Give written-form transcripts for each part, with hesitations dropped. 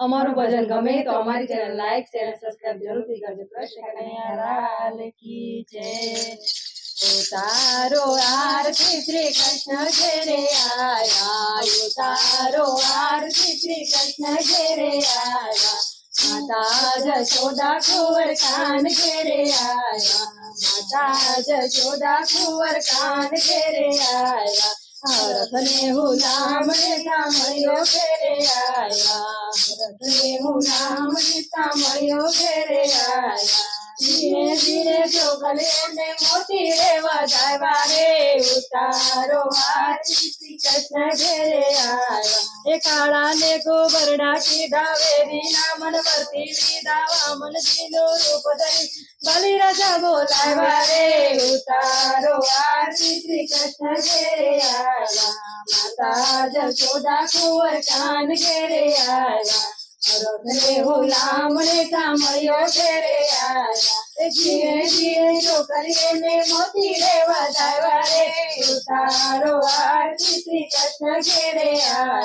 અમારું ભજન ગમે તો અમારી ચેનલ લાઈક શેર સબસ્ક્રાઇબ જરૂરથી કરજો। કૃષ્ણ કનૈયા લાલ की जय। उतारो आरती श्री कृष्ण घेरे आया, उतारो आरती श्री कृष्ण घेरे आया, माता जशोदा कुंवर कान घेरे आया, माता जशोदा कुंवर कान घेरे आया, हरख ने गुलाम ने सामयो घेरे आया, हरख ने गुलाम ने सामयो घेरे आया, धीरे धीरे चोखले ने मोती रे वधावा रे, उतारो आरती श्री कृष्ण घेरे आया, ए काळा ने गोबरडा की डावेरी नामन वर्ती लीधा वामन जीनो रूप धरी बलि राजा बोलावा रे, उतारो आरती श्री कृष्ण घेरे आया, माता जशोदा कुंवर कान घेरे आया, हरख ने गुलाम ने सामयो घेरे आया, धीरे धीरे चोखलिए ने मोती रे वधावा रे, उतारो आरती श्री कृष्ण घेरे आया,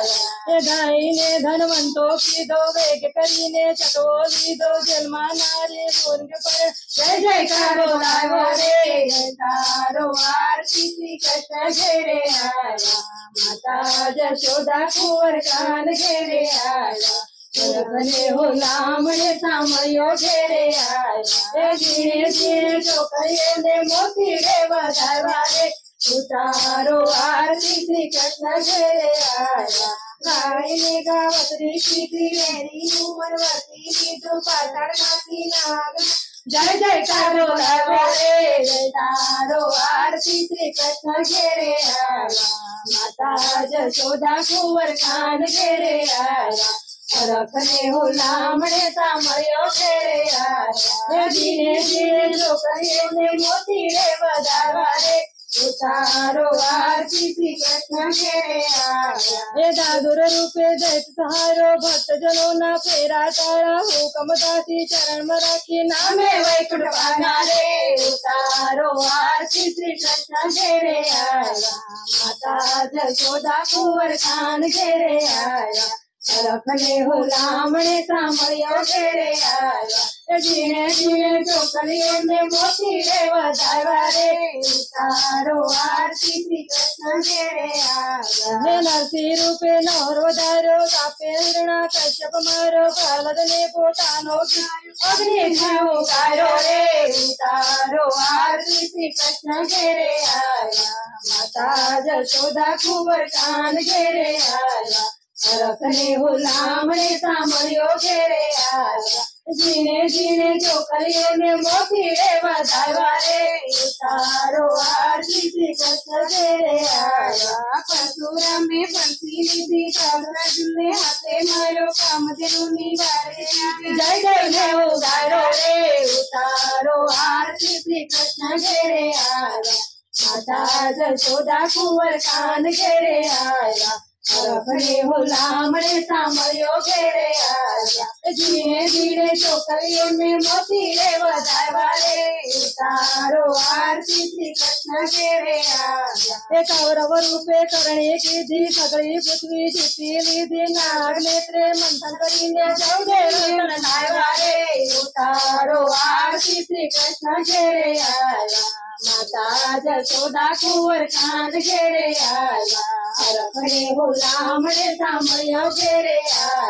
दाई ने धनवंतो कीधो वेग करीने चटो लीधो जन्मा नारे मुर्ग पर जय जयकार बोलावो रे, उतारो आरती श्री कृष्ण घेरे आया, माता जशोदा कुंवर कान घेरे आया, हरख ने गुलाम ने सामयो घेरे आया, धीरे धीरे चोखलिए ने मोती रे वधावा रे, उतारो आरती श्री कृष्ण घेरे आया, गाय ने गावतरी कीधी मेरी उमरवती कीधु पाताळ माथी नाग जय जयकार बोलावो रे, उतारो आरती श्री कृष्ण घेरे आया, माता जशोदा कुंवर कान घेरे आया, हरख ने गुलाम ने सामयो घेरे आया, धीरे धीरे चोखलिए ने मोती रे वधावा रे, उतारो आरती श्री कृष्ण घेरे आया, दादुर रूपे दैत सहारो भक्त जनों ना फेरा तारा, हुकम दासी चरण में राखी नामे वैकुंठ पाना रे, उतारो आरती श्री कृष्ण घेरे आया, माता जशोदा कुंवर कान घेरे आया, हरख ने गुलाम ने सामयो घेरे आया, धीरे धीरे चोखलिए ने मोती रे वधावा रे, उतारो आरती श्री कृष्ण घेरे आया, नरसी रूपे नर वधारो कापे हिरणा कश्यप मारो, प्रहलाद ने पोतानो अग्नि जीव गायो रे, उतारो आरती श्री कृष्ण घेरे आया, माता जशोदा कुंवर कान घेरे आया, हरख ने गुलाम ने सामयो घेरे आया, धीरे धीरे चोखलिए ने मोती रे वधावा रे, उतारो आरती श्री कृष्ण घेरे आया, परशुराम ने बंसी लीधी कालराजुल ने हाथे मारो कामधेनु निवारे, जय जय ने उगारो रे, उतारो आरती श्री कृष्ण घेरे आया, माता जशोदा कुंवर कान घेरे आया, हरख ने गुलाम ने सामयो घेरे आया, धीरे धीरे चोखलिए ने मोती रे वधावा रे, उतारो आरती श्री कृष्ण घेरे आया, कौरव रूपे करणी कीधी सगळी पृथ्वी जीती लीधी, नाग नेत्रे मंथन करीने जवदेव लावा रे, उतारो आरती श्री कृष्ण घेरे आया, माता जशोदा कुंवर कान घेरे आया, हरख ने गुलाम ने सामयो घेरे आया,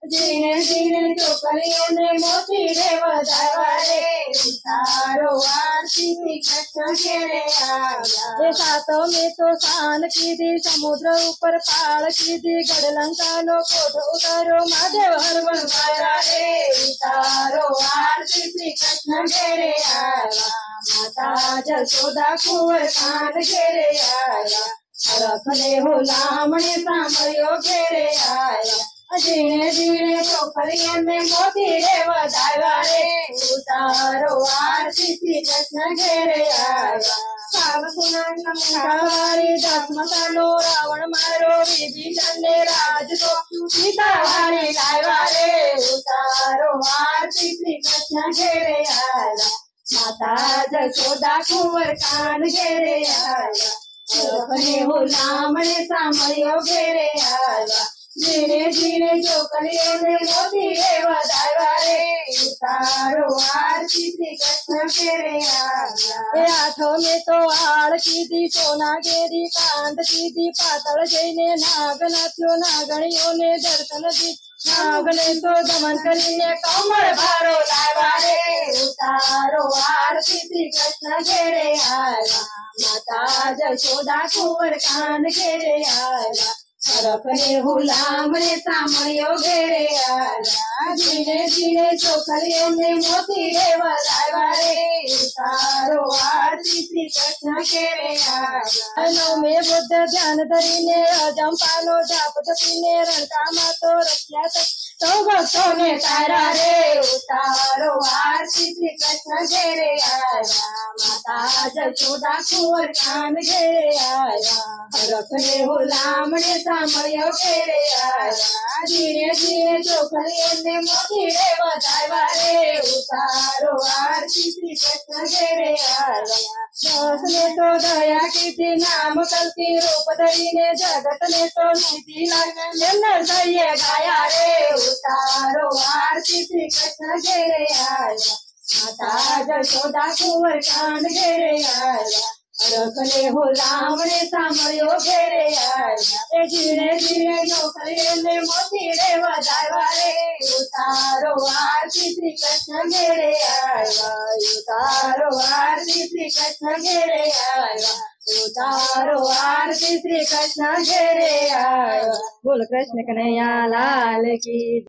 धीरे धीरे चोखलिए ने मोती रे वधावा रे, उतारो आरती श्री कृष्ण घेरे आया, सातों में तो शान कीधी समुद्र ऊपर पाल कीधी, गढ़लंका नो कोट उतारो महादेव हर बनवाया रे, उतारो आरती श्री कृष्ण घेरे आया, माता जशोदा कुंवर कान घेरे आया, हरख ने गुलाम ने सामयो घेरे आया, धीरे धीरे चोखलिए ने मोती रे वधावा रे, उतारो आरती श्री कृष्ण घेरे आया, कावारी दसमतानो रावण मारो, विभीषण ने राज तो सीता वाणी लावा रे, उतारो आरती श्री कृष्ण घेरे आया, माता जशोदा कुंवर कान घेरे आया, हरख ने गुलाम ने सामयो घेरे आया, જીણે જીણે છોકરીઓને મોતી રે વધારવા રે ઉતારો આરતી શ્રી કૃષ્ણ ઘેરે આવ્યા એ આઠો મેં તો આળ કીધી સોના ઘેરી કાંડ કીધી પાતળ જઈને નાગ નાચ્યો નાગણીઓને દર્શન દી નાગને તો દમન કરીને કમળ ભારો લાવ્યા રે ઉતારો આરતી શ્રી કૃષ્ણ ઘેરે આવ્યા માતા જશોદા કુંવર કાન ઘેરે આવ્યા હરખને હુલામણે સામળ્યો ઘેરે આવ્યા જીણે જીણે છોકરીઓને મોતી રે વધારવા રે ઉતારો આરતી શ્રી કૃષ્ણ ઘેરે આવ્યા નવમે બુદ્ધ ધ્યાન ધરીને અજંપાનો જાપ જપીને રણકામાં તો રખ્યા સૌ ભક્તોને તારા રે ઉતારો આરતી શ્રી કૃષ્ણ ઘેરે આવ્યા માતા જશોદા કુંવર કાન ઘેરે આવ્યા હરખને હુલામણે સાંભળ્યો ઘેરે આવ્યા જીણે જીણે છોકરીઓને મોતી રે વધારવા રે ઉતારો આરતી શ્રી કૃષ્ણ ઘેરે આવ્યા દસને તો દયા કીધી નામ કલકી રૂપ ધરીને જગતને તો નીતિ નરસૈયે ગાયા રે ઉતારો આરતી શ્રી કૃષ્ણ ઘેરે આવ્યા માતા જશોદા કુંવર કાન ઘેરે આવ્યા રખને હુલામણે સાંભળ્યો ઘેરે આવ્યા એ જીણે જીણે છોકરીઓને મોતી રે વધારવા રે ઉતારો આરતી શ્રી કૃષ્ણ ઘેરે આવ્યા ઉતારો આરતી શ્રી કૃષ્ણ ઘેરે આવ્યા ઉતારો આરતી શ્રી કૃષ્ણ ઘેરે આવ્યા બોલ કૃષ્ણ કનૈયા લાલ કી